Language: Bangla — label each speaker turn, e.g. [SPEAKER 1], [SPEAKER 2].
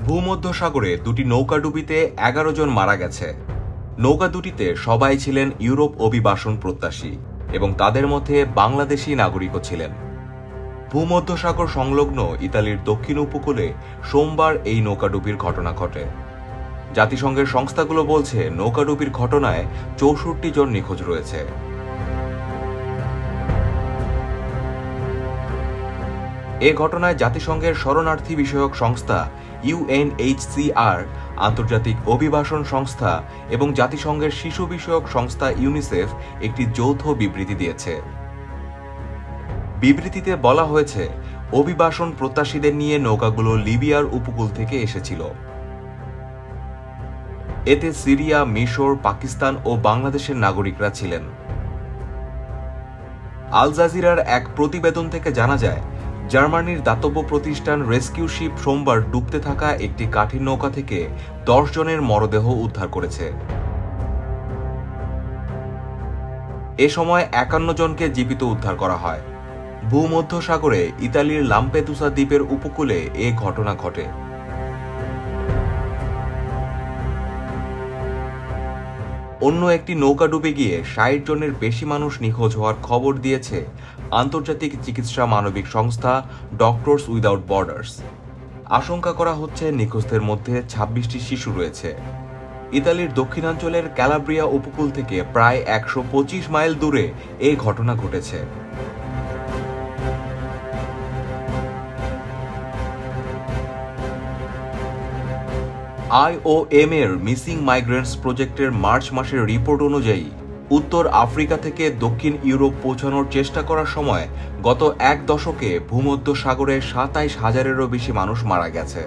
[SPEAKER 1] ভূমধ্যসাগরে দুটি নৌকাডুবিতে ১১ জন মারা গেছে। নৌকা দুটিতে সবাই ছিলেন ইউরোপ অভিবাসন প্রত্যাশী এবং তাদের মধ্যে বাংলাদেশি নাগরিকও ছিলেন। ভূমধ্যসাগর সংলগ্ন ইতালির দক্ষিণ উপকূলে সোমবার এই নৌকাডুবির ঘটনা ঘটে। জাতিসংঘের সংস্থাগুলো বলছে নৌকাডুবির ঘটনায় ৬৪ জন নিখোঁজ রয়েছে। এ ঘটনায় জাতিসংঘের শরণার্থী বিষয়ক সংস্থা UNHCR, আন্তর্জাতিক অভিবাসন সংস্থা এবং জাতিসংঘের শিশু বিষয়ক সংস্থা ইউনিসেফ একটি যৌথ বিবৃতি দিয়েছে। বিবৃতিতে বলা হয়েছে, অভিবাসন প্রত্যাশীদের নিয়ে নৌকাগুলো লিবিয়ার উপকূল থেকে এসেছিল। এতে সিরিয়া, মিশর, পাকিস্তান ও বাংলাদেশের নাগরিকরা ছিলেন। আল জাজিরার এক প্রতিবেদন থেকে জানা যায়, জার্মানির দাতব্য প্রতিষ্ঠান রেস্কিউ শিপ সোমবার ডুবতে থাকা একটি কাঠের নৌকা থেকে ১০ জনের মরদেহ উদ্ধার করেছে। এ সময় ৫১ জনকে জীবিত উদ্ধার করা হয়। ভূমধ্যসাগরে ইতালির লাম্পেদুসা দ্বীপের উপকূলে এ ঘটনা ঘটে। অন্য একটি নৌকা ডুবে গিয়ে ৬০ জনের বেশি মানুষ নিখোঁজ হওয়ার খবর দিয়েছে আন্তর্জাতিক চিকিৎসা মানবিক সংস্থা ডক্টরস উইদাউট বর্ডার্স। আশঙ্কা করা হচ্ছে নিখোঁজদের মধ্যে ২৬টি শিশু রয়েছে। ইতালির দক্ষিণাঞ্চলের ক্যালাব্রিয়া উপকূল থেকে প্রায় ১২৫ মাইল দূরে এই ঘটনা ঘটেছে। IOM এর মিসিং মাইগ্রেন্টস প্রজেক্টের মার্চ মাসের রিপোর্ট অনুযায়ী উত্তর আফ্রিকা থেকে দক্ষিণ ইউরোপ পৌঁছানোর চেষ্টা করার সময় গত এক দশকে ভূমধ্যসাগরে ২৭,০০০-এরও বেশি মানুষ মারা গেছে।